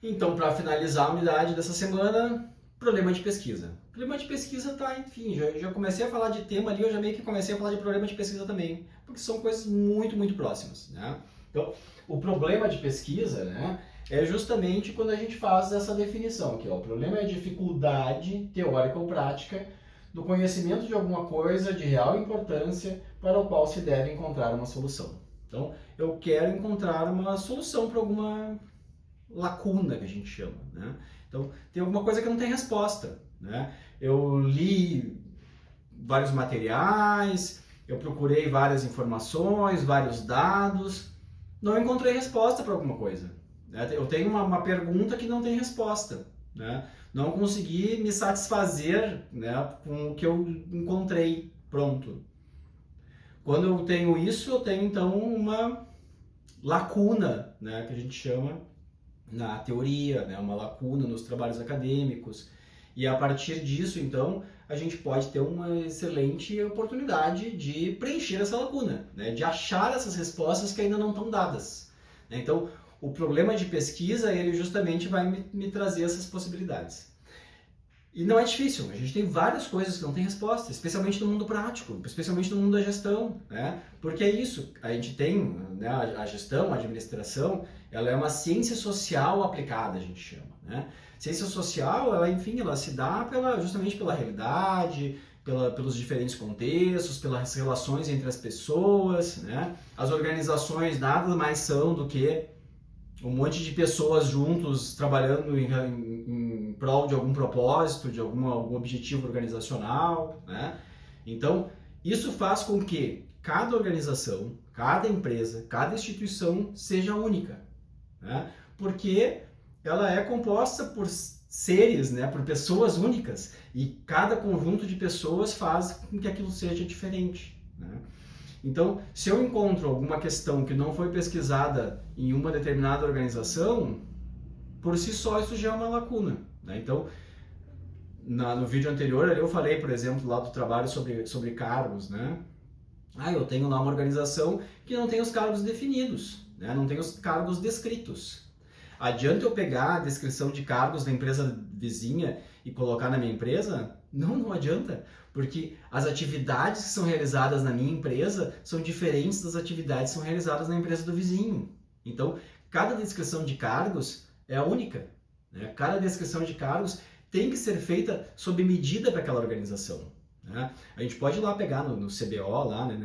Então, para finalizar a unidade dessa semana, problema de pesquisa. Problema de pesquisa tá, enfim, já comecei a falar de tema ali, eu já meio que comecei a falar de problema de pesquisa também, porque são coisas muito, muito próximas, né? Então, o problema de pesquisa, né, é justamente quando a gente faz essa definição aqui, ó. O problema é a dificuldade teórica ou prática do conhecimento de alguma coisa de real importância para o qual se deve encontrar uma solução. Então, eu quero encontrar uma solução para alguma lacuna, que a gente chama, né? Então, tem alguma coisa que não tem resposta, né? Eu li vários materiais, eu procurei várias informações, vários dados, não encontrei resposta para alguma coisa, né? Eu tenho uma pergunta que não tem resposta, né? Não consegui me satisfazer, né, com o que eu encontrei pronto. Quando eu tenho isso, eu tenho então uma lacuna, né, que a gente chama na teoria, né, uma lacuna nos trabalhos acadêmicos. E a partir disso, então, a gente pode ter uma excelente oportunidade de preencher essa lacuna, né, de achar essas respostas que ainda não estão dadas. Então, o problema de pesquisa, ele justamente vai me trazer essas possibilidades. E não é difícil, a gente tem várias coisas que não tem resposta, especialmente no mundo prático, especialmente no mundo da gestão, né? Porque é isso, a gente tem, né, a gestão, a administração, ela é uma ciência social aplicada, a gente chama, né? Ciência social, ela, enfim, ela se dá justamente pela realidade, pelos diferentes contextos, pelas relações entre as pessoas, né? As organizações nada mais são do que um monte de pessoas juntos trabalhando em prol de algum propósito, de algum objetivo organizacional, né? Então, isso faz com que cada organização, cada empresa, cada instituição seja única, né? Porque ela é composta por seres, né, por pessoas únicas, e cada conjunto de pessoas faz com que aquilo seja diferente, né? Então, se eu encontro alguma questão que não foi pesquisada em uma determinada organização, por si só isso já é uma lacuna, né? Então, no vídeo anterior eu falei, por exemplo, lá do trabalho sobre cargos, né? Eu tenho lá uma organização que não tem os cargos definidos, né? Não tem os cargos descritos. Adianta eu pegar a descrição de cargos da empresa vizinha e colocar na minha empresa? Não, não adianta, porque as atividades que são realizadas na minha empresa são diferentes das atividades que são realizadas na empresa do vizinho. Então, cada descrição de cargos é única, né? Cada descrição de cargos tem que ser feita sob medida para aquela organização, né? A gente pode ir lá pegar no CBO, lá, né,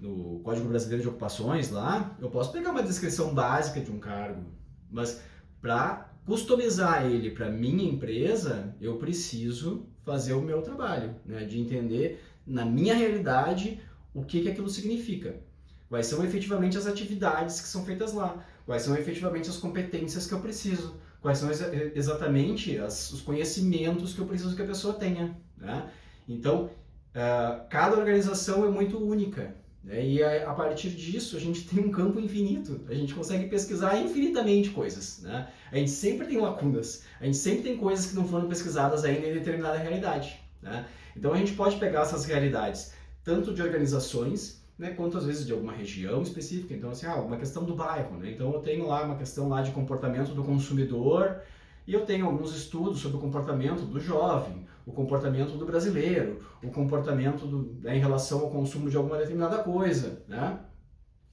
no Código Brasileiro de Ocupações, lá, eu posso pegar uma descrição básica de um cargo, mas para customizar ele para minha empresa, eu preciso fazer o meu trabalho, né, de entender na minha realidade o que aquilo significa. Quais são efetivamente as atividades que são feitas lá, quais são efetivamente as competências que eu preciso, quais são exatamente os conhecimentos que eu preciso que a pessoa tenha, né? Então, cada organização é muito única, né? E a partir disso a gente tem um campo infinito, a gente consegue pesquisar infinitamente coisas, né? A gente sempre tem lacunas, a gente sempre tem coisas que não foram pesquisadas ainda em determinada realidade, né? Então a gente pode pegar essas realidades, tanto de organizações, né, quanto às vezes de alguma região específica. Então, assim, uma questão do bairro, né? Então eu tenho lá uma questão lá de comportamento do consumidor, e eu tenho alguns estudos sobre o comportamento do jovem, o comportamento do brasileiro, o comportamento em relação ao consumo de alguma determinada coisa, né?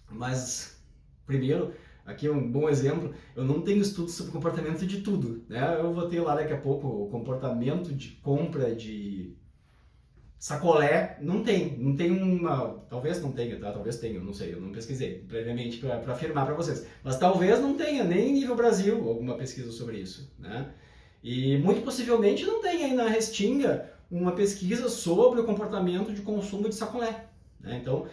Mas, primeiro, aqui é um bom exemplo, eu não tenho estudos sobre comportamento de tudo, né? Eu vou ter lá daqui a pouco o comportamento de compra de sacolé, não tem uma, talvez não tenha, tá? Talvez tenha, não sei, eu não pesquisei previamente para afirmar para vocês, mas talvez não tenha, nem em nível Brasil, alguma pesquisa sobre isso, né? E muito possivelmente não tem aí na Restinga uma pesquisa sobre o comportamento de consumo de sacolé, né? Então,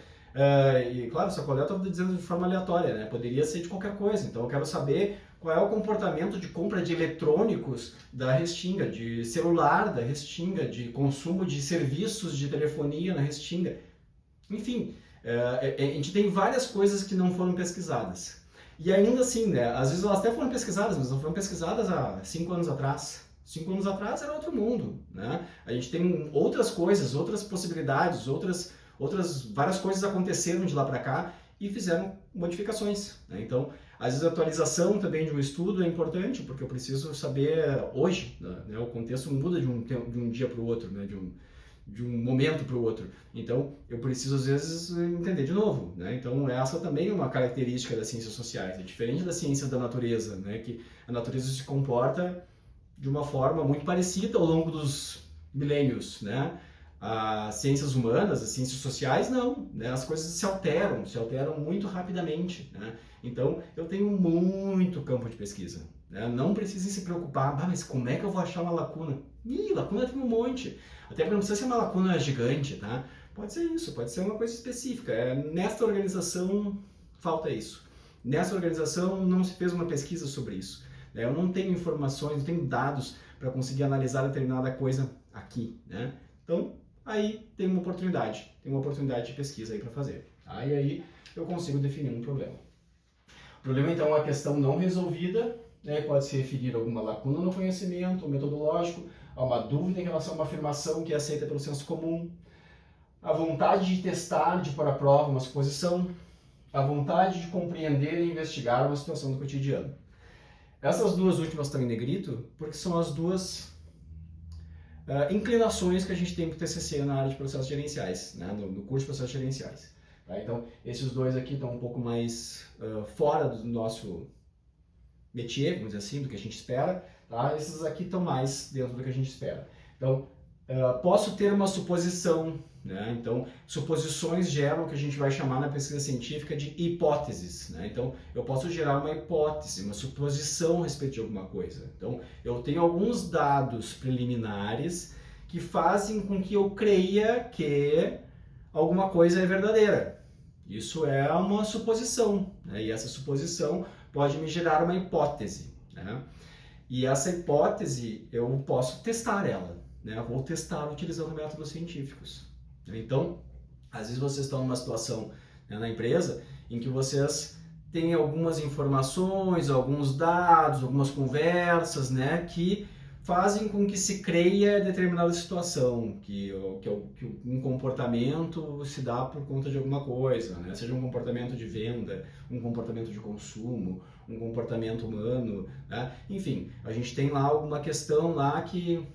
e claro, sacolé eu estou dizendo de forma aleatória, né? Poderia ser de qualquer coisa, então eu quero saber qual é o comportamento de compra de eletrônicos da Restinga, de celular da Restinga, de consumo de serviços de telefonia na Restinga. Enfim, a gente tem várias coisas que não foram pesquisadas. E ainda assim, né, às vezes elas até foram pesquisadas, mas não foram pesquisadas há 5 anos atrás. 5 anos atrás era outro mundo, né? A gente tem outras coisas, outras possibilidades, várias coisas aconteceram de lá para cá e fizeram modificações, né? Então, Às vezes a atualização também de um estudo é importante, porque eu preciso saber hoje, né? O contexto muda de um dia para o outro, né? De um momento para o outro. Então, eu preciso, às vezes, entender de novo, né? Então, essa também é uma característica das ciências sociais. É diferente das ciências da natureza, né? Que a natureza se comporta de uma forma muito parecida ao longo dos milênios, né? As ciências humanas, as ciências sociais, não, né? As coisas se alteram muito rapidamente, né? Então, eu tenho muito campo de pesquisa, né? Não precisem se preocupar, mas como é que eu vou achar uma lacuna? Lacuna tem um monte. Até porque não precisa ser uma lacuna gigante, tá? Pode ser isso, pode ser uma coisa específica. Nesta organização, falta isso. Nessa organização, não se fez uma pesquisa sobre isso. Eu não tenho informações, não tenho dados para conseguir analisar determinada coisa aqui, né? Então, aí tem uma oportunidade de pesquisa aí para fazer. Tá? E aí eu consigo definir um problema. O problema, então, é uma questão não resolvida, né? Pode se referir a alguma lacuna no conhecimento metodológico, a uma dúvida em relação a uma afirmação que é aceita pelo senso comum, a vontade de testar, de pôr à prova uma suposição, a vontade de compreender e investigar uma situação do cotidiano. Essas duas últimas estão em negrito porque são as duas inclinações que a gente tem para o TCC na área de processos gerenciais, né? no curso de processos gerenciais. Tá? Então, esses dois aqui estão um pouco mais fora do nosso métier, vamos dizer assim, do que a gente espera. Tá? Esses aqui estão mais dentro do que a gente espera. Então, posso ter uma suposição, né? Então, suposições geram o que a gente vai chamar na pesquisa científica de hipóteses, né? Então, eu posso gerar uma hipótese, uma suposição a respeito de alguma coisa. Então, eu tenho alguns dados preliminares que fazem com que eu creia que alguma coisa é verdadeira. Isso é uma suposição, né? E essa suposição pode me gerar uma hipótese, né? E essa hipótese, eu posso testar ela, né? Vou testar utilizando métodos científicos. Então, às vezes vocês estão numa situação, né, na empresa em que vocês têm algumas informações, alguns dados, algumas conversas, né, que fazem com que se creia determinada situação, que um comportamento se dá por conta de alguma coisa, né? Seja um comportamento de venda, um comportamento de consumo, um comportamento humano, né? Enfim, a gente tem lá alguma questão lá que,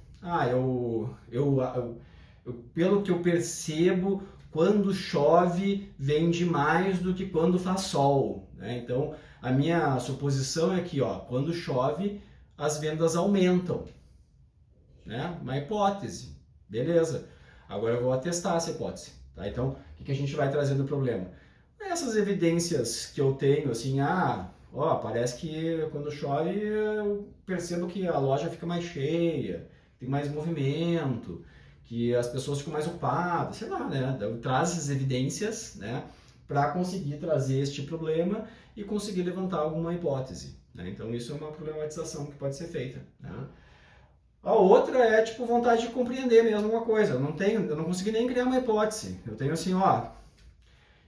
pelo que eu percebo, quando chove vende mais do que quando faz sol, né? Então, a minha suposição é que, quando chove, as vendas aumentam, né? Uma hipótese, beleza. Agora eu vou atestar essa hipótese, tá? Então, o que a gente vai trazer no problema? Essas evidências que eu tenho, assim, parece que quando chove eu percebo que a loja fica mais cheia, tem mais movimento, que as pessoas ficam mais ocupadas, sei lá, né? Então, traz essas evidências, né, para conseguir trazer este problema e conseguir levantar alguma hipótese, né? Então, isso é uma problematização que pode ser feita, né? A outra é, vontade de compreender mesmo uma coisa. Eu não consegui nem criar uma hipótese. Eu tenho assim,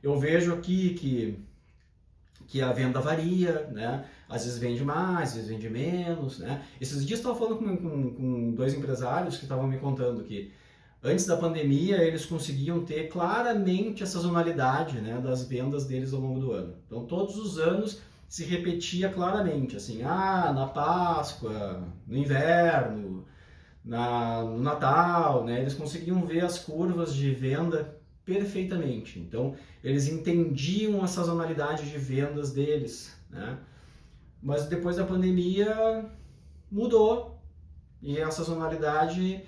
eu vejo aqui que a venda varia, né? Às vezes vende mais, às vezes vende menos, né? Esses dias eu estava falando com dois empresários que estavam me contando que antes da pandemia eles conseguiam ter claramente a sazonalidade, né, das vendas deles ao longo do ano. Então todos os anos se repetia claramente, assim, na Páscoa, no inverno, no Natal, né? Eles conseguiam ver as curvas de venda perfeitamente. Então, eles entendiam a sazonalidade de vendas deles, né? Mas depois da pandemia mudou e a sazonalidade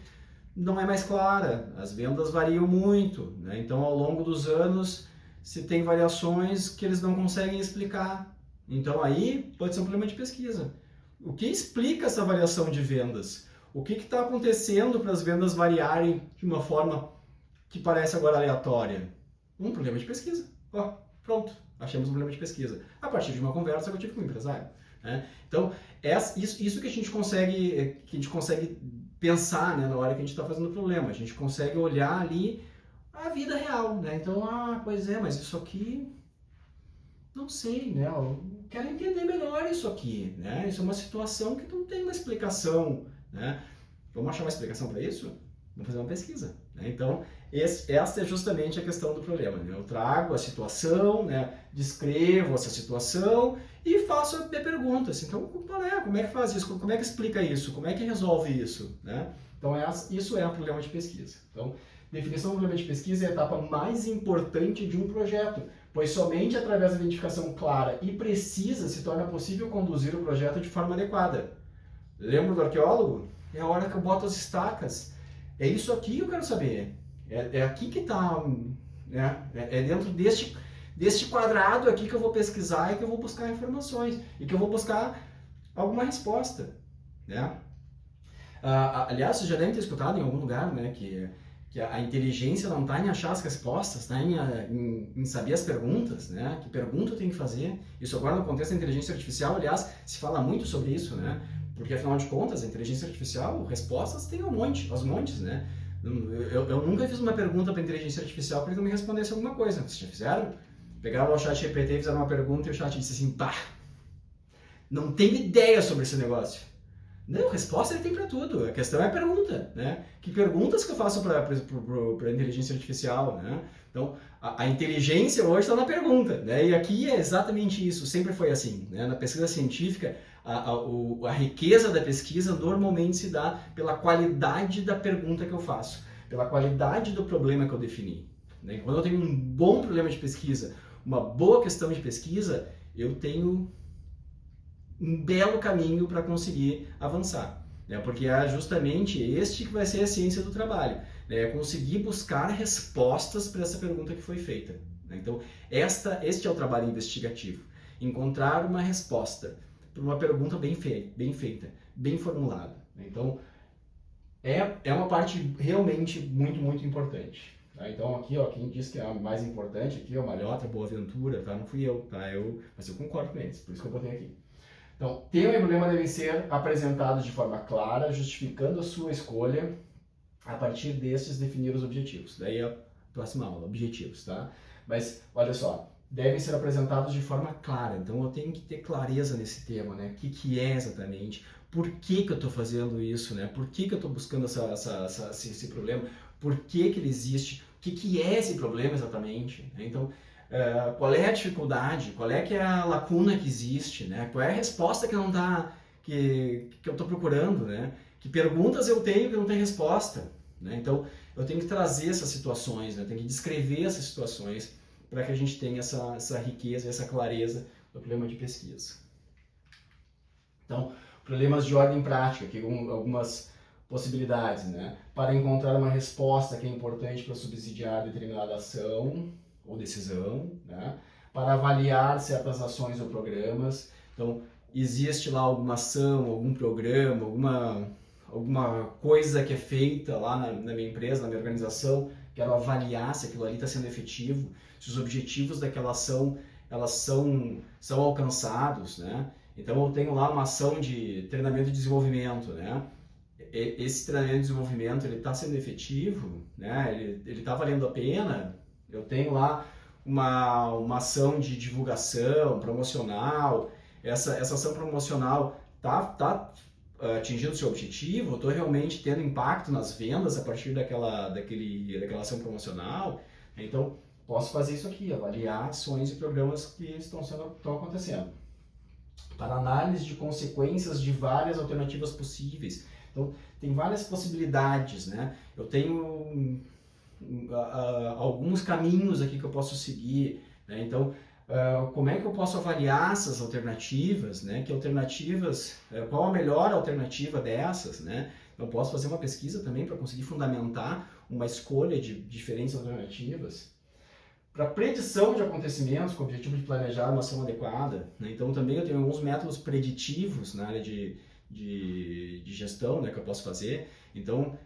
não é mais clara. As vendas variam muito, né? Então, ao longo dos anos, se tem variações que eles não conseguem explicar. Então, aí pode ser um problema de pesquisa. O que explica essa variação de vendas? O que está acontecendo para as vendas variarem de uma forma que parece agora aleatória? Um problema de pesquisa. Pronto, achamos um problema de pesquisa. A partir de uma conversa que eu tive com o empresário, né? Então, isso que a gente consegue pensar, né, na hora que a gente está fazendo o problema. A gente consegue olhar ali a vida real, né? Então, pois é, mas isso aqui, não sei, né? Eu quero entender melhor isso aqui, né? Isso é uma situação que não tem uma explicação, né? Vamos achar uma explicação para isso? Vamos fazer uma pesquisa, né? Então, esta é justamente a questão do problema, né? Eu trago a situação, né? Descrevo essa situação e faço a minha pergunta, assim, então, como é que faz isso? Como é que explica isso? Como é que resolve isso, né? Então, isso é o problema de pesquisa. Então, definição do problema de pesquisa é a etapa mais importante de um projeto, pois somente através da identificação clara e precisa se torna possível conduzir o projeto de forma adequada. Lembra do arqueólogo? É a hora que eu boto as estacas. É isso aqui que eu quero saber. É aqui que está, né? É dentro deste quadrado aqui que eu vou pesquisar e que eu vou buscar informações e que eu vou buscar alguma resposta, né? Aliás, vocês já devem ter escutado em algum lugar, né, que a inteligência não está em achar as respostas, está em saber as perguntas, né? Que pergunta eu tenho que fazer. Isso agora no contexto da inteligência artificial, aliás, se fala muito sobre isso, né? Porque afinal de contas, a inteligência artificial, respostas tem aos montes, né? Eu nunca fiz uma pergunta para a inteligência artificial para ele não me respondesse alguma coisa. Vocês já fizeram? Pegaram o chat GPT, fizeram uma pergunta e o chat disse assim, pá, não tenho ideia sobre esse negócio. Não, resposta ele tem para tudo. A questão é a pergunta, né? Que perguntas que eu faço para a inteligência artificial, né? Então, a inteligência hoje está na pergunta, né? E aqui é exatamente isso. Sempre foi assim, né? Na pesquisa científica, a riqueza da pesquisa normalmente se dá pela qualidade da pergunta que eu faço, pela qualidade do problema que eu defini, né? Quando eu tenho um bom problema de pesquisa, uma boa questão de pesquisa, eu tenho um belo caminho para conseguir avançar, né? Porque é justamente este que vai ser a ciência do trabalho, né? Conseguir buscar respostas para essa pergunta que foi feita, né? Então, este é o trabalho investigativo, encontrar uma resposta para uma pergunta bem feita, bem formulada, né? Então, é uma parte realmente muito, muito importante. Tá? Então, aqui, ó, quem diz que é a mais importante aqui é o Malhotra, Boaventura, tá? Não fui eu, tá? Mas eu concordo com eles, por isso que eu botei aqui. Então, tema e problema devem ser apresentados de forma clara, justificando a sua escolha. A partir destes, definir os objetivos. Daí a próxima aula, objetivos, tá? Mas, olha só, devem ser apresentados de forma clara. Então, eu tenho que ter clareza nesse tema, né? O que é exatamente? Por que eu estou fazendo isso, né? Por que eu estou buscando esse problema? Por que ele existe? O que é esse problema exatamente? Então, qual é a dificuldade, qual é que é a lacuna que existe, né? Qual é a resposta que não tá, que eu estou procurando, né? Que perguntas eu tenho que não tem resposta, né? Então, eu tenho que trazer essas situações, né? Eu tenho que descrever essas situações para que a gente tenha essa riqueza, essa clareza do problema de pesquisa. Então, problemas de ordem prática, aqui algumas possibilidades, né? Para encontrar uma resposta que é importante para subsidiar determinada ação ou decisão, né? Para avaliar certas ações ou programas. Então, existe lá alguma ação, algum programa, alguma coisa que é feita lá na minha empresa, na minha organização, quero avaliar se aquilo ali está sendo efetivo, se os objetivos daquela ação elas são alcançados, né? Então, eu tenho lá uma ação de treinamento e desenvolvimento, né? Esse treinamento e desenvolvimento, ele está sendo efetivo, né? Ele está valendo a pena. Eu tenho lá uma ação de divulgação promocional, essa ação promocional está atingindo o seu objetivo, eu estou realmente tendo impacto nas vendas a partir daquela ação promocional. Então, posso fazer isso aqui, avaliar ações e programas que estão acontecendo. Para análise de consequências de várias alternativas possíveis. Então, tem várias possibilidades, né? Eu tenho alguns caminhos aqui que eu posso seguir, né? Então, como é que eu posso avaliar essas alternativas, né? Que alternativas, qual a melhor alternativa dessas, né? Eu posso fazer uma pesquisa também para conseguir fundamentar uma escolha de diferentes alternativas. Para predição de acontecimentos com o objetivo de planejar uma ação adequada, né? Então também eu tenho alguns métodos preditivos na área de gestão, né, que eu posso fazer. Então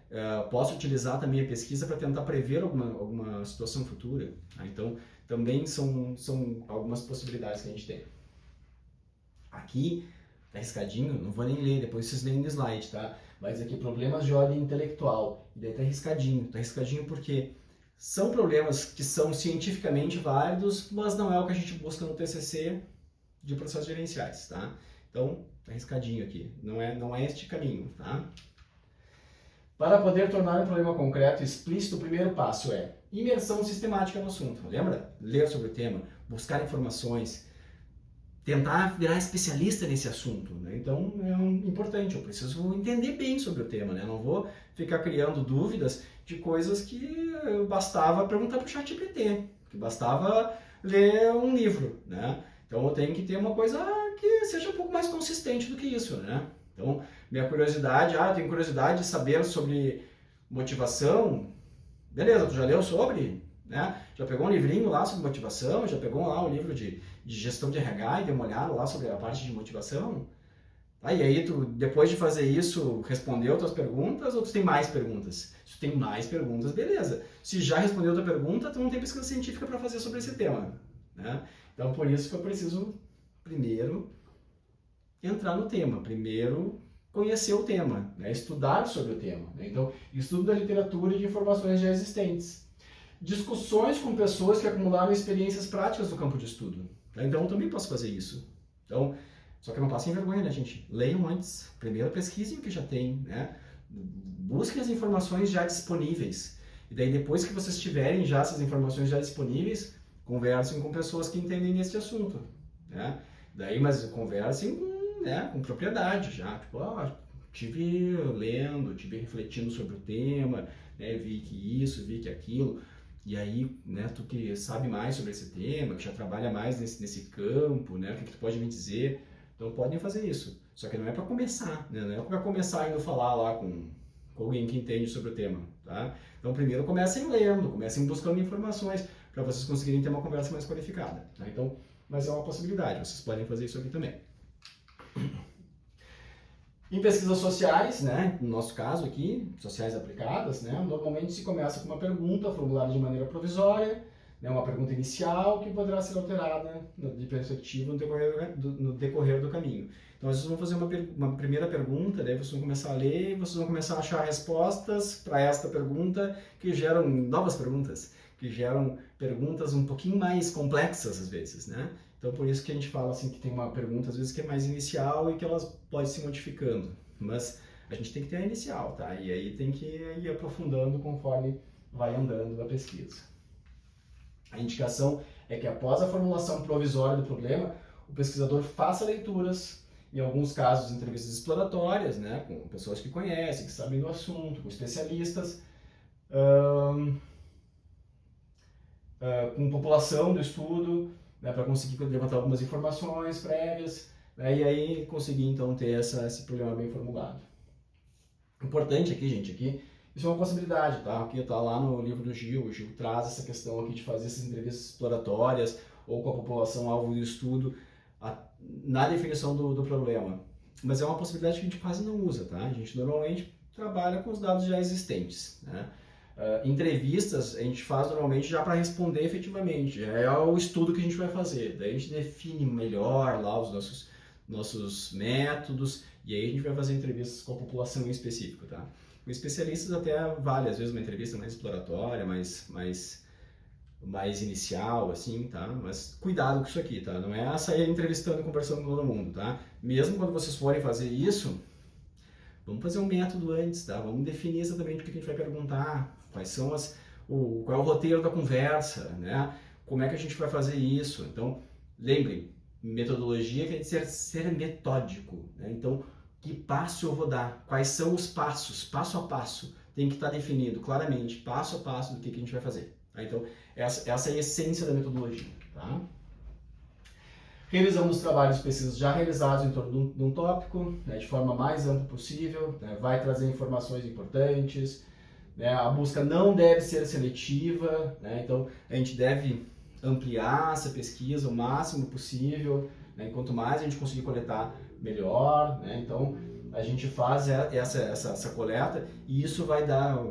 posso utilizar também a pesquisa para tentar prever alguma situação futura, né? Então também são algumas possibilidades que a gente tem. Aqui tá riscadinho, não vou nem ler, depois vocês leem no slide, tá? Mas aqui problemas de ordem intelectual, e daí tá riscadinho porque são problemas que são cientificamente válidos, mas não é o que a gente busca no TCC de processos gerenciais, tá? Então, tá riscadinho aqui, não é este caminho, tá? Para poder tornar um problema concreto e explícito, o primeiro passo é imersão sistemática no assunto. Lembra? Ler sobre o tema, buscar informações, tentar virar especialista nesse assunto, né? Então é importante, eu preciso entender bem sobre o tema, né? Não vou ficar criando dúvidas de coisas que bastava perguntar para o ChatGPT, que bastava ler um livro, né? Então eu tenho que ter uma coisa que seja um pouco mais consistente do que isso, né? Então minha curiosidade, eu tenho curiosidade de saber sobre motivação, beleza, tu já leu sobre? Né? Já pegou um livrinho lá sobre motivação? Já pegou lá um livro de gestão de RH e deu uma olhada lá sobre a parte de motivação? E aí, tu, depois de fazer isso, respondeu tuas perguntas ou tu tem mais perguntas? Se tu tem mais perguntas, beleza. Se já respondeu tua pergunta, tu não tem pesquisa científica para fazer sobre esse tema. Né? Então, por isso que eu preciso, primeiro, entrar no tema. Primeiro, conhecer o tema, né? Estudar sobre o tema. Né? Então, estudo da literatura e de informações já existentes. Discussões com pessoas que acumularam experiências práticas no campo de estudo. Então, eu também posso fazer isso. Então, só que não passem vergonha, né, gente? Leiam antes. Primeiro pesquisem o que já tem, né? Busquem as informações já disponíveis. E daí, depois que vocês tiverem já essas informações já disponíveis, conversem com pessoas que entendem desse assunto, né? Daí, mas conversem com propriedade já. Tipo, tive lendo, tive refletindo sobre o tema, né? Vi que isso, vi que aquilo. E aí, né, tu que sabe mais sobre esse tema, que já trabalha mais nesse campo, né, o que tu pode me dizer? Então podem fazer isso. Só que não é para começar, né? Não é para começar indo falar lá com alguém que entende sobre o tema, tá? Então primeiro comecem lendo, comecem buscando informações para vocês conseguirem ter uma conversa mais qualificada, tá? Então, mas é uma possibilidade, vocês podem fazer isso aqui também. Em pesquisas sociais, né, no nosso caso aqui, sociais aplicadas, né, normalmente se começa com uma pergunta formulada de maneira provisória, né, uma pergunta inicial que poderá ser alterada de perspectiva no decorrer do caminho. Então, vocês vão fazer uma primeira pergunta, daí vocês vão começar a ler e vocês vão começar a achar respostas para esta pergunta que geram novas perguntas, que geram perguntas um pouquinho mais complexas às vezes, né? Então, por isso que a gente fala assim que tem uma pergunta, às vezes, que é mais inicial e que elas podem se modificando. Mas a gente tem que ter a inicial, tá? E aí tem que ir aprofundando conforme vai andando a pesquisa. A indicação é que após a formulação provisória do problema, o pesquisador faça leituras, em alguns casos entrevistas exploratórias, né? Com pessoas que conhecem, que sabem do assunto, com especialistas, com população do estudo, né, para conseguir levantar algumas informações prévias, né, e aí conseguir então ter esse problema bem formulado. Importante aqui, gente, isso é uma possibilidade, tá? Aqui tá lá no livro do Gil, o Gil traz essa questão aqui de fazer essas entrevistas exploratórias ou com a população alvo do estudo na definição do problema. Mas é uma possibilidade que a gente quase não usa, tá? A gente normalmente trabalha com os dados já existentes, né? Entrevistas a gente faz normalmente já para responder efetivamente, é o estudo que a gente vai fazer, daí a gente define melhor lá os nossos métodos e aí a gente vai fazer entrevistas com a população em específico, tá? Com especialistas até vale, às vezes uma entrevista mais exploratória, mais inicial, assim, tá? Mas cuidado com isso aqui, tá? Não é sair entrevistando e conversando com todo mundo, tá? Mesmo quando vocês forem fazer isso, vamos fazer um método antes, tá? Vamos definir exatamente o que a gente vai perguntar, qual é o roteiro da conversa, né? Como é que a gente vai fazer isso? Então, lembrem, metodologia quer dizer ser metódico, né? Então, que passo eu vou dar? Quais são os passos? Passo a passo. Tem que estar definido claramente, passo a passo, do que a gente vai fazer. Tá? Então, essa é a essência da metodologia, tá? Revisão dos trabalhos de pesquisa já realizados em torno de um tópico, né, de forma mais ampla possível, né, vai trazer informações importantes, né, a busca não deve ser seletiva, né, então a gente deve ampliar essa pesquisa o máximo possível, né, quanto mais a gente conseguir coletar, melhor, né, então a gente faz essa coleta e isso vai dar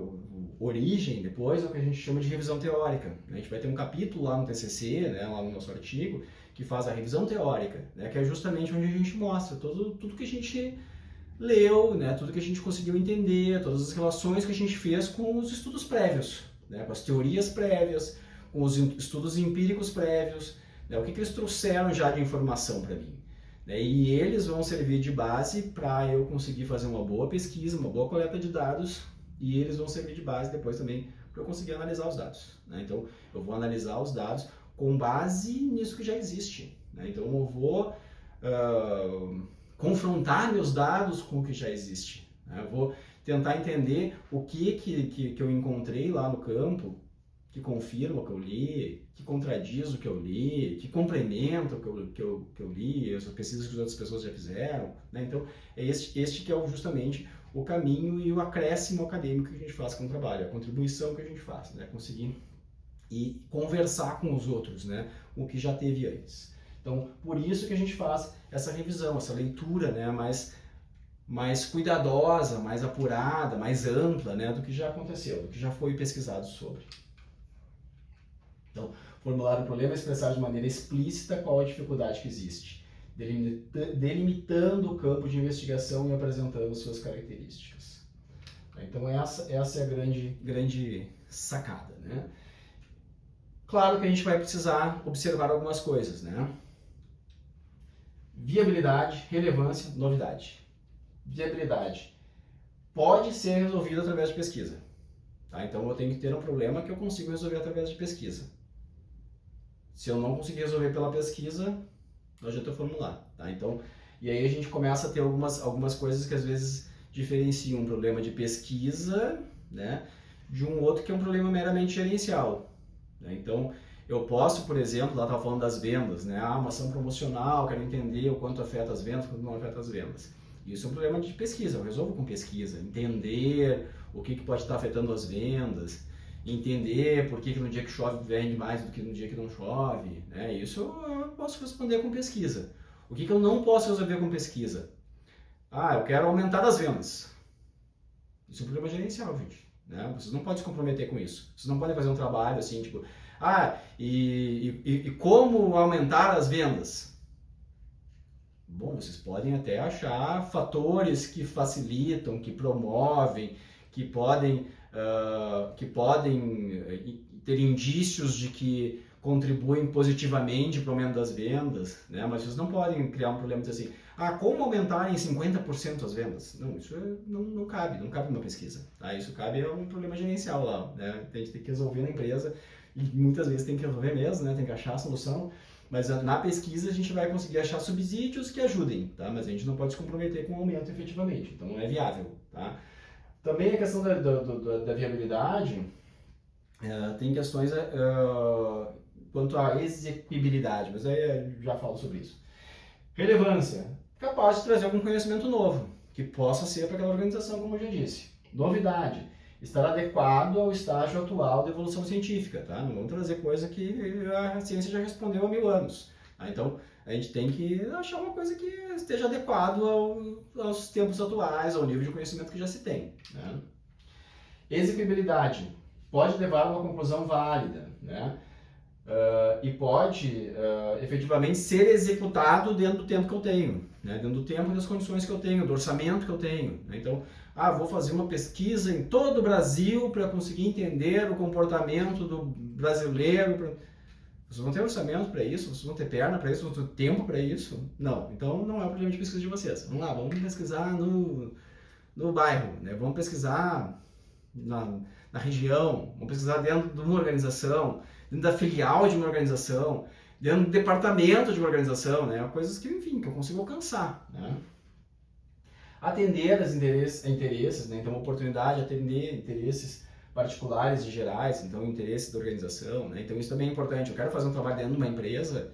origem depois ao que a gente chama de revisão teórica. A gente vai ter um capítulo lá no TCC, né, lá no nosso artigo, que faz a revisão teórica, né, que é justamente onde a gente mostra tudo que a gente leu, né, tudo que a gente conseguiu entender, todas as relações que a gente fez com os estudos prévios, né, com as teorias prévias, com os estudos empíricos prévios, né, o que eles trouxeram já de informação para mim. Né, e eles vão servir de base para eu conseguir fazer uma boa pesquisa, uma boa coleta de dados e eles vão servir de base depois também para eu conseguir analisar os dados, né? Então, eu vou analisar os dados com base nisso que já existe, né? Então, eu vou confrontar meus dados com o que já existe, né? Eu vou tentar entender o que eu encontrei lá no campo que confirma o que eu li, que contradiz o que eu li, que complementa o que eu li, as pesquisas que as outras pessoas já fizeram, né? Então, é este que é justamente o caminho e o acréscimo acadêmico que a gente faz com o trabalho, a contribuição que a gente faz, né? Conseguir e conversar com os outros, né? O que já teve antes. Então, por isso que a gente faz essa revisão, essa leitura, né? Mais cuidadosa, mais apurada, mais ampla, né? Do que já aconteceu, do que já foi pesquisado sobre. Então, formular o problema é expressar de maneira explícita qual a dificuldade que existe, delimitando o campo de investigação e apresentando suas características. Então, essa é a grande sacada, né? Claro que a gente vai precisar observar algumas coisas, né? Viabilidade, relevância, novidade. Viabilidade pode ser resolvida através de pesquisa. Tá? Então, eu tenho que ter um problema que eu consigo resolver através de pesquisa. Se eu não conseguir resolver pela pesquisa, não adianta eu formular. Tá? Então, e aí a gente começa a ter algumas coisas que às vezes diferenciam um problema de pesquisa, né, de um outro que é um problema meramente gerencial. Né? Então, eu posso, por exemplo, lá estava falando das vendas, né? Uma ação promocional, quero entender o quanto afeta as vendas, quanto não afeta as vendas. Isso é um problema de pesquisa, eu resolvo com pesquisa, entender o que pode estar afetando as vendas, entender por que no dia que chove vende mais do que no dia que não chove, né? Isso eu posso responder com pesquisa. O que eu não posso resolver com pesquisa? Eu quero aumentar as vendas. Isso é um problema gerencial, gente, né? Vocês não podem se comprometer com isso. Vocês não podem fazer um trabalho assim, tipo, e como aumentar as vendas? Bom, vocês podem até achar fatores que facilitam, que promovem, que podem ter indícios de que contribuem positivamente para o aumento das vendas, né? Mas vocês não podem criar um problema e dizer assim, como aumentar em 50% as vendas? Não, isso não cabe numa pesquisa. Tá? Isso cabe a um problema gerencial lá, né? A gente tem que resolver na empresa e muitas vezes tem que resolver mesmo, né? Tem que achar a solução. Mas na pesquisa a gente vai conseguir achar subsídios que ajudem, tá? Mas a gente não pode se comprometer com o aumento efetivamente, então não é viável, tá? Também a questão da viabilidade, tem questões quanto à execuibilidade, mas aí eu já falo sobre isso. Relevância, capaz de trazer algum conhecimento novo, que possa ser para aquela organização, como eu já disse. Novidade, estar adequado ao estágio atual da evolução científica, tá? Não vamos trazer coisa que a ciência já respondeu há 1000 anos. Tá? Então, a gente tem que achar uma coisa que esteja adequado aos tempos atuais, ao nível de conhecimento que já se tem. Né? Execuibilidade, pode levar a uma conclusão válida, né? E pode efetivamente ser executado dentro do tempo que eu tenho, né? Dentro do tempo e das condições que eu tenho, do orçamento que eu tenho. Né? Então, vou fazer uma pesquisa em todo o Brasil para conseguir entender o comportamento do brasileiro. Vocês vão ter orçamento para isso? Vocês vão ter perna para isso? Vão ter tempo para isso? Não. Então, não é o problema de pesquisa de vocês. Vamos lá, vamos pesquisar no bairro, né? Vamos pesquisar na região, vamos pesquisar dentro de uma organização, dentro da filial de uma organização, dentro do departamento de uma organização, né? Coisas que, enfim, que eu consigo alcançar, né? Atender aos interesses, né? Então, uma oportunidade de atender interesses particulares e gerais, então, interesse da organização, né? Então, isso também é importante. Eu quero fazer um trabalho dentro de uma empresa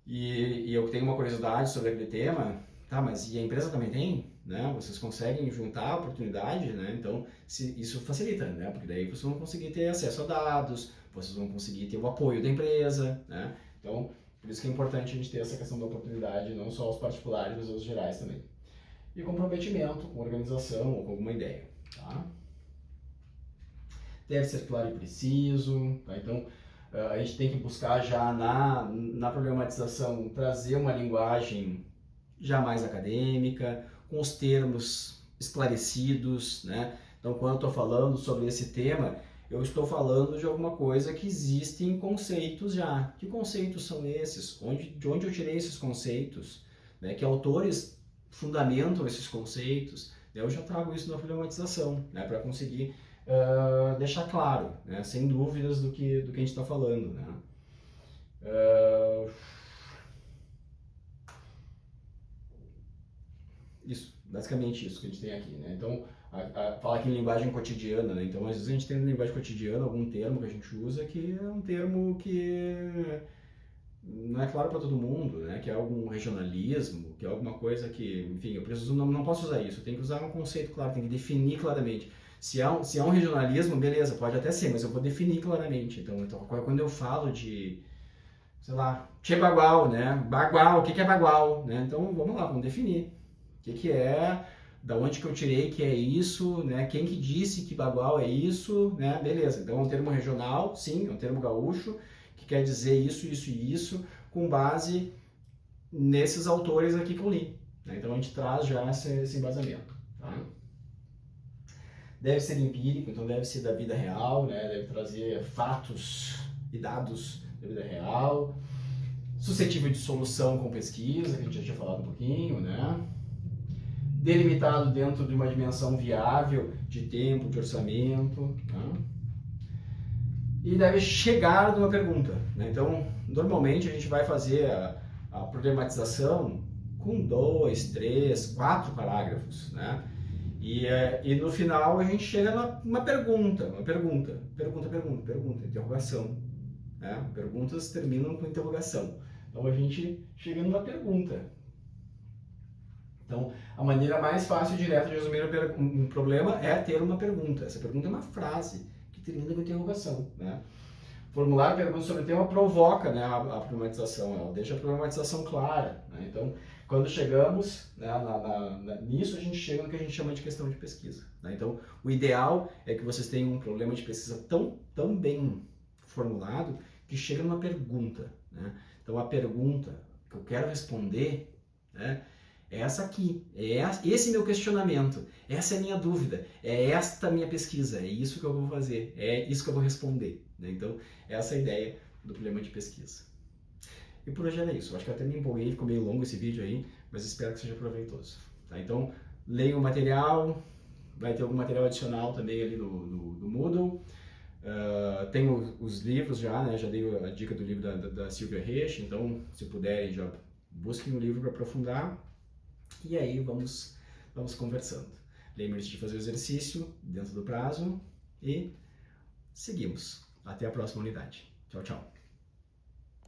e eu tenho uma curiosidade sobre aquele tema, tá? Mas e a empresa também tem, né? Vocês conseguem juntar a oportunidade, né? Então, isso facilita, né? Porque daí vocês vão conseguir ter acesso a dados, vocês vão conseguir ter o apoio da empresa, né? Então, por isso que é importante a gente ter essa questão da oportunidade, não só os particulares, mas os gerais também. E comprometimento com a organização ou com alguma ideia, tá? Deve ser claro e preciso, tá? Então, a gente tem que buscar já na problematização trazer uma linguagem já mais acadêmica, com os termos esclarecidos, né? Então, quando eu estou falando sobre esse tema, eu estou falando de alguma coisa que existem conceitos já. Que conceitos são esses? De onde eu tirei esses conceitos? Né? Que autores fundamentam esses conceitos? eu já trago isso na problematização, né, para conseguir deixar claro, né, sem dúvidas do que a gente está falando, né. Isso, basicamente isso que a gente tem aqui, né? Então, fala aqui em linguagem cotidiana, né? Então, às vezes a gente tem na linguagem cotidiana algum termo que a gente usa que é um termo que não é claro para todo mundo, né? Que é algum regionalismo, que é alguma coisa que, enfim, eu preciso, não posso usar isso, eu tenho que usar um conceito claro, tem que definir claramente. Se é um regionalismo, beleza, pode até ser, mas eu vou definir claramente. Então quando eu falo de, sei lá, che bagual, né? Bagual, o que é bagual, né? Então, vamos lá, vamos definir. O que é, da onde que eu tirei que é isso, né? Quem que disse que bagual é isso, né? Beleza, então é um termo regional, sim, é um termo gaúcho, que quer dizer isso, isso e isso, com base nesses autores aqui que eu li. Né? Então a gente traz já esse embasamento. Tá? Deve ser empírico, então deve ser da vida real, né? Deve trazer fatos e dados da vida real, suscetível de solução com pesquisa, que a gente já tinha falado um pouquinho, né? Delimitado dentro de uma dimensão viável de tempo, de orçamento, né? E deve chegar numa pergunta, né? Então, normalmente a gente vai fazer a problematização com 2, 3, 4 parágrafos, né? E no final a gente chega numa pergunta, interrogação, né? Perguntas terminam com interrogação. Então a gente chega numa pergunta. Então, a maneira mais fácil e direta de resumir um problema é ter uma pergunta. Essa pergunta é uma frase que termina com interrogação, né? Formular perguntas sobre o tema provoca, né, a problematização, ela deixa a problematização clara, né? Então, quando chegamos, né, nisso, a gente chega no que a gente chama de questão de pesquisa, né? Então, o ideal é que vocês tenham um problema de pesquisa tão bem formulado que chega numa pergunta, né? Então, a pergunta que eu quero responder, né, é essa aqui, esse meu questionamento, essa é a minha dúvida, é esta a minha pesquisa, é isso que eu vou fazer, é isso que eu vou responder, né? Então, essa é a ideia do problema de pesquisa. E por hoje era isso, eu acho que eu até me empolguei, ficou meio longo esse vídeo aí, mas espero que seja proveitoso. Tá? Então, leiam o material, vai ter algum material adicional também ali no Moodle. Tem os livros já, né? Já dei a dica do livro da Silvia Reich, então se puderem já busquem o livro para aprofundar. E aí vamos conversando. Lembre-se de fazer o exercício dentro do prazo e seguimos. Até a próxima unidade. Tchau, tchau.